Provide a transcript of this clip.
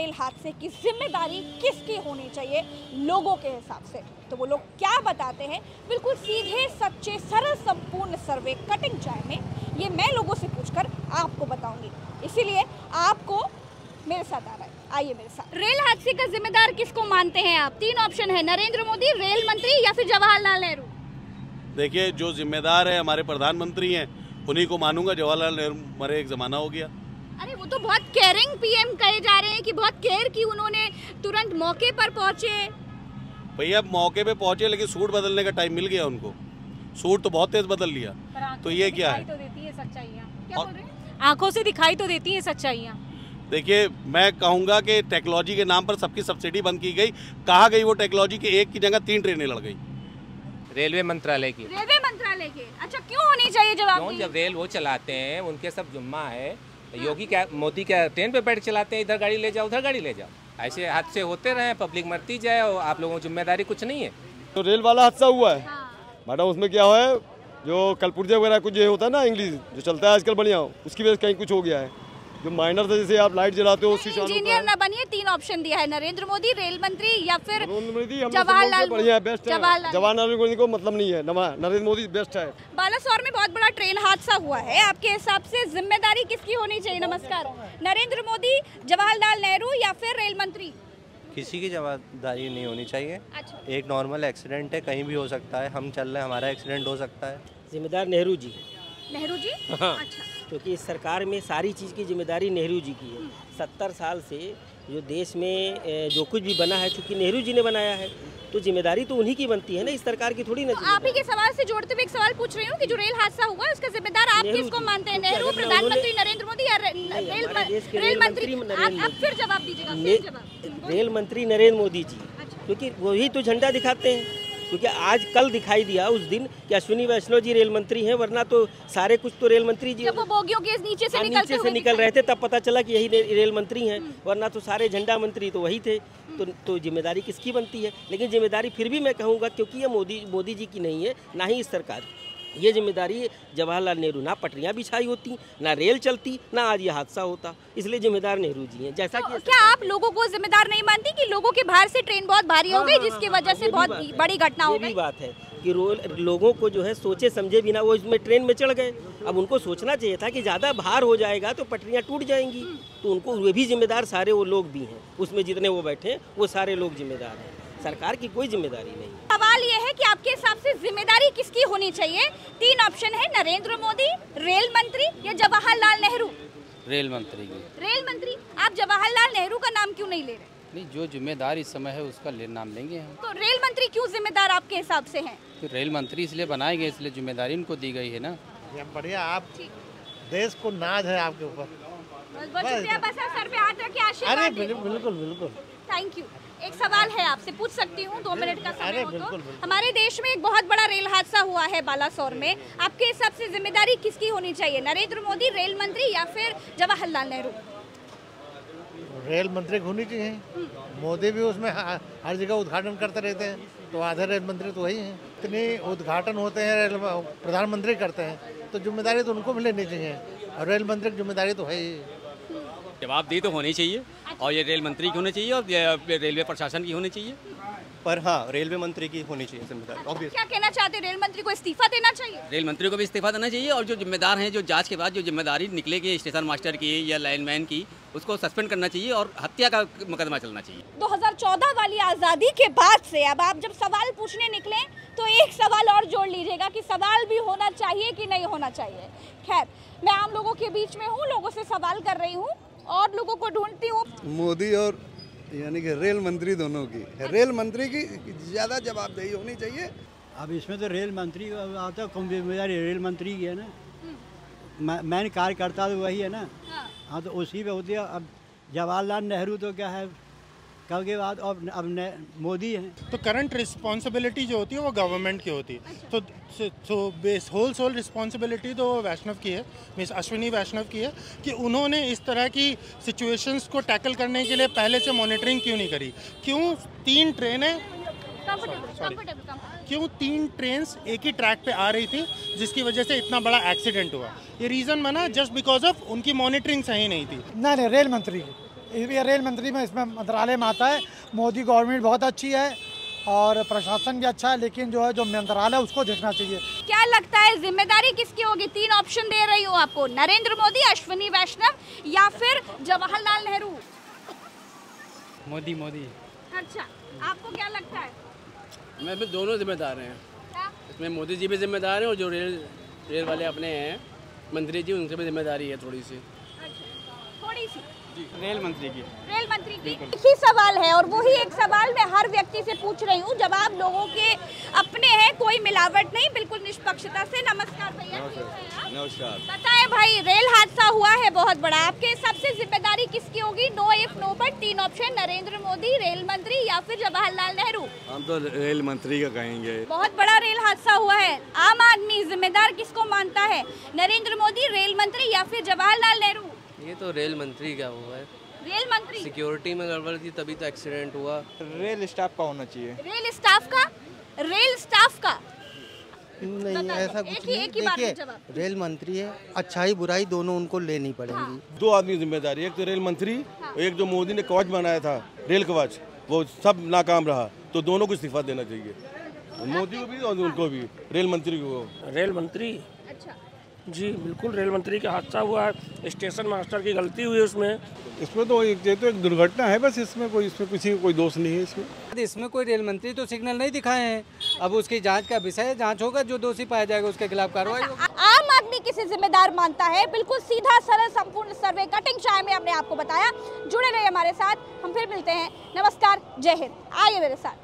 Rail हादसे की जिम्मेदारी किसकी होनी चाहिए लोगों के हिसाब से? तो वो लोग क्या बताते हैं, बिल्कुल सीधे सच्चे सरल संपूर्ण सर्वे कटिंग चाय में, ये मैं लोगों से पूछकर आपको बताऊंगी। इसीलिए आपको मेरे साथ आ रहा है, आइए मेरे साथ। रेल हादसे का जिम्मेदार किसको मानते हैं आप? 3 ऑप्शन है, नरेंद्र मोदी, रेल मंत्री या फिर जवाहरलाल नेहरू। देखिए, जो जिम्मेदार है हमारे प्रधानमंत्री हैं, उन्हीं को मानूंगा। जवाहरलाल नेहरू मरे एक जमाना हो गया। अरे वो तो बहुत केयरिंग पीएम कहे जा रहे हैं कि बहुत केयर की उन्होंने, तुरंत मौके पर पहुंचे। भैया मौके पे पहुंचे, लेकिन सूट बदलने का टाइम मिल गया उनको। सूट तो बहुत तेज बदल लिया। तो ये क्या है? तो देती है सच्चाइयाँ। क्या बोल रहे हैं? आंखों से दिखाई तो देती है सच्चाइयाँ। देखिए, मैं कहूंगा कि टेक्नोलॉजी के नाम पर सबकी सब्सिडी बंद की गई। कहाँ गई वो टेक्नोलॉजी की एक की जगह 3 ट्रेनें लड़ गई। रेलवे मंत्रालय की। रेलवे मंत्रालय के? अच्छा, क्यों होनी चाहिए जवाब? जब रेल वो चलाते हैं, उनके सब जुम्मा है। योगी क्या, मोदी क्या ट्रेन पे बैठ चलाते हैं, इधर गाड़ी ले जाओ उधर गाड़ी ले जाओ। ऐसे हादसे होते रहे, पब्लिक मरती जाए और आप लोगों की जिम्मेदारी कुछ नहीं है। तो रेल वाला हादसा हुआ है मैडम, उसमें क्या हुआ है, जो कलपुर्जे वगैरह कुछ जो होता है ना इंग्लिश जो चलता है आजकल बढ़िया, उसकी वजह से कहीं कुछ हो गया है। जो माइनर था, जैसे आप लाइट जलाते हो, इंजीनियर ना बनिए। 3 ऑप्शन दिया है, नरेंद्र मोदी, रेल मंत्री या फिर जवाहरलाल। बढ़िया बेस्ट है, जवाहरलाल मोदी को मतलब नहीं है, नरेंद्र मोदी बेस्ट है। बालासोर में बहुत बड़ा ट्रेन हादसा हुआ है, आपके हिसाब से जिम्मेदारी किसकी होनी चाहिए? नमस्कार, नरेंद्र मोदी, जवाहरलाल नेहरू या फिर रेल मंत्री? किसी की जवाबदारी नहीं होनी चाहिए। अच्छा। एक नॉर्मल एक्सीडेंट है, कहीं भी हो सकता है। हम चल रहे हैं, हमारा एक्सीडेंट हो सकता है। जिम्मेदार नेहरू जी। नेहरू जी? हाँ। अच्छा। क्योंकि इस सरकार में सारी चीज़ की जिम्मेदारी नेहरू जी की है। 70 साल से जो देश में जो कुछ भी बना है, चूँकि नेहरू जी ने बनाया है, तो जिम्मेदारी तो उन्हीं की बनती है ना, इस सरकार की थोड़ी ना। तो आप ही के सवाल से जोड़ते हुए एक सवाल पूछ रही हूँ कि जो रेल हादसा हुआ है उसका जिम्मेदार आप किसको मानते हैं? नेहरू, प्रधानमंत्री नरेंद्र मोदी या रेल मंत्री? आप फिर जवाब दीजिएगा। रेल मंत्री नरेंद्र मोदी जी, क्योंकि वही तो झंडा दिखाते हैं। क्योंकि आज कल दिखाई दिया उस दिन कि अश्विनी वैष्णव जी रेल मंत्री हैं, वरना तो सारे कुछ तो रेल मंत्री जी। जब वो बोगियों के नीचे से निकल रहे थे तब पता चला कि यही रेल मंत्री हैं, वरना तो सारे झंडा मंत्री तो वही थे। तो जिम्मेदारी किसकी बनती है? लेकिन जिम्मेदारी फिर भी मैं कहूँगा, क्योंकि ये मोदी जी की नहीं है, ना ही इस सरकार की। ये जिम्मेदारी जवाहरलाल नेहरू, ना पटरियां बिछाई होती, ना रेल चलती, ना आज ये हादसा होता। इसलिए जिम्मेदार नेहरू जी हैं। जैसा कि क्या आप लोगों को जिम्मेदार नहीं मानती कि लोगों के बाहर से ट्रेन बहुत भारी हो गई, जिसकी वजह से बहुत बड़ी घटना हो गई? ये भी बात है कि लोगों को जो है सोचे समझे बिना वो इसमें ट्रेन में चढ़ गए। अब उनको सोचना चाहिए था कि ज़्यादा भार हो जाएगा तो पटरियाँ टूट जाएंगी, तो उनको वे भी जिम्मेदार, सारे वो लोग भी हैं उसमें, जितने वो बैठे वो सारे लोग जिम्मेदार हैं। सरकार की कोई जिम्मेदारी नहीं। सवाल ये है कि आपके हिसाब से जिम्मेदारी किसकी होनी चाहिए? 3 ऑप्शन है, नरेंद्र मोदी, रेल मंत्री या जवाहरलाल नेहरू। रेल मंत्री की। रेल मंत्री? आप जवाहरलाल नेहरू का नाम क्यों नहीं ले रहे? नहीं, जो जिम्मेदार इस समय है उसका नाम लेंगे हम। तो रेल मंत्री क्यों जिम्मेदार आपके हिसाब से हैं? तो रेल मंत्री इसलिए बनाए गए, इसलिए जिम्मेदारी उनको दी गई है ना। बढ़िया, आप देश को नाज है आपके ऊपर। बहुत शुक्रिया, बस सर पे हाथ रख के आशीर्वाद। बिल्कुल बिल्कुल। Thank you. एक सवाल है आपसे, पूछ सकती हूँ? 2 मिनट का समय हो तो। हमारे देश में एक बहुत बड़ा रेल हादसा हुआ है बालासोर में, आपके हिसाब से जिम्मेदारी किसकी होनी चाहिए? नरेंद्र मोदी, रेल मंत्री या फिर जवाहरलाल नेहरू? रेल मंत्री की होनी चाहिए। मोदी भी उसमें हर जगह उद्घाटन करते रहते हैं, तो आधे रेल मंत्री तो वही हैं। इतने उद्घाटन होते हैं, रेल प्रधानमंत्री करते हैं, तो जिम्मेदारी तो उनको भी लेनी चाहिए, और रेल मंत्री की जिम्मेदारी तो है ही। जवाबदेही तो होनी चाहिए, और ये रेल मंत्री की होनी चाहिए और रेलवे प्रशासन की होनी चाहिए। पर हाँ, रेलवे मंत्री की होनी चाहिए जिम्मेदारी। क्या कहना चाहते हैं? रेल मंत्री को इस्तीफा देना चाहिए? रेल मंत्री को भी इस्तीफा देना चाहिए, और जो जिम्मेदार हैं, जो जांच के बाद जो जिम्मेदारी निकलेगी स्टेशन मास्टर की या लाइनमैन की, उसको सस्पेंड करना चाहिए और हत्या का मुकदमा चलना चाहिए। 2014 वाली आज़ादी के बाद से अब आप जब सवाल पूछने निकले तो एक सवाल और जोड़ लीजिएगा कि सवाल भी होना चाहिए कि नहीं होना चाहिए। खैर, मैं आम लोगों के बीच में हूँ, लोगों से सवाल कर रही हूँ और लोगों को ढूंढती हूँ। मोदी और यानी कि रेल मंत्री दोनों की, रेल मंत्री की ज़्यादा जवाबदेही होनी चाहिए। अब इसमें तो रेल मंत्री आता, कम जिम्मेदारी रेल मंत्री की है ना, मैन कार्यकर्ता तो वही है ना। हाँ, तो उसी पे होती है। अब जवाहरलाल नेहरू तो क्या है, कल के बाद अब मोदी है। तो करंट रिस्पॉन्सिबिलिटी जो होती है वो गवर्नमेंट की होती है, तो होल सोल रिस्पॉन्सिबिलिटी तो वैष्णव की है, मिस अश्विनी वैष्णव की है, कि उन्होंने इस तरह की सिचुएशंस को टैकल करने के लिए पहले से मॉनिटरिंग क्यों नहीं करी? क्यों 3 ट्रेनें क्यों 3 ट्रेन्स एक ही ट्रैक पे आ रही थी, जिसकी वजह से इतना बड़ा एक्सीडेंट हुआ? ये रीज़न बना जस्ट बिकॉज ऑफ उनकी मॉनिटरिंग सही नहीं थी। नहीं, रेल मंत्री ये रेल मंत्री में इसमें मंत्रालय में आता है। मोदी गवर्नमेंट बहुत अच्छी है और प्रशासन भी अच्छा है, लेकिन जो है जो मंत्रालय उसको देखना चाहिए। क्या लगता है जिम्मेदारी किसकी होगी? 3 ऑप्शन दे रही हूँ आपको, नरेंद्र मोदी, अश्विनी वैष्णव या फिर जवाहरलाल नेहरू। मोदी मोदी। अच्छा, आपको क्या लगता है? मैं भी दोनों जिम्मेदार हैं। इसमें मोदी जी भी जिम्मेदार हैं और जो रेल वाले अपने हैं मंत्री जी, उनसे भी जिम्मेदारी है थोड़ी सी। थोड़ी सी रेल मंत्री की। रेल मंत्री की एक ही सवाल है और वही एक सवाल मैं हर व्यक्ति से पूछ रही हूँ। जवाब लोगों के अपने हैं, कोई मिलावट नहीं, बिल्कुल निष्पक्षता से। नमस्कार भैया। नमस्कार। बताएं भाई, रेल हादसा हुआ है बहुत बड़ा, आपके हिसाब से जिम्मेदारी किसकी होगी? No if no but 3 option, Narendra Modi, rail मंत्री या फिर जवाहरलाल नेहरू। हम तो रेल मंत्री का कहेंगे। बहुत बड़ा रेल हादसा हुआ है, आम आदमी जिम्मेदार किसको मानता है? नरेंद्र मोदी, रेल मंत्री या फिर जवाहरलाल नेहरू? ये तो रेल मंत्री का हुआ है। रेल मंत्री सिक्योरिटी में गड़बड़ थी तभी तो एक्सीडेंट हुआ। रेल स्टाफ का होना चाहिए। रेल स्टाफ का? रेल स्टाफ का नहीं, ऐसा कुछ नहीं। देखिए, रेल मंत्री है, अच्छाई बुराई दोनों उनको लेनी पड़ेंगी। 2 आदमी जिम्मेदारी, एक तो रेल मंत्री, एक जो मोदी ने कवच बनाया था रेल कवच, वो सब नाकाम रहा, तो दोनों को इस्तीफा देना चाहिए, मोदी को भी और उनको भी, रेल मंत्री को। रेल मंत्री? अच्छा जी, बिल्कुल रेल मंत्री का हादसा हुआ है, स्टेशन मास्टर की गलती हुई उसमें। इसमें तो ये तो एक दुर्घटना है बस, इसमें किसी को कोई दोष नहीं है। इसमें कोई रेल मंत्री तो सिग्नल नहीं दिखाए हैं। अब उसकी जांच का विषय है, जांच होगा, जो दोषी पाया जाएगा उसके खिलाफ कार्रवाई होगी। आम आदमी किसे जिम्मेदार मानता है? बिल्कुल सीधा सरल संपूर्ण सर्वे कटिंग चाय में हमने आपको बताया। जुड़े रहिए हमारे साथ, हम फिर मिलते हैं। नमस्कार, जय हिंद। आइए मेरे साथ।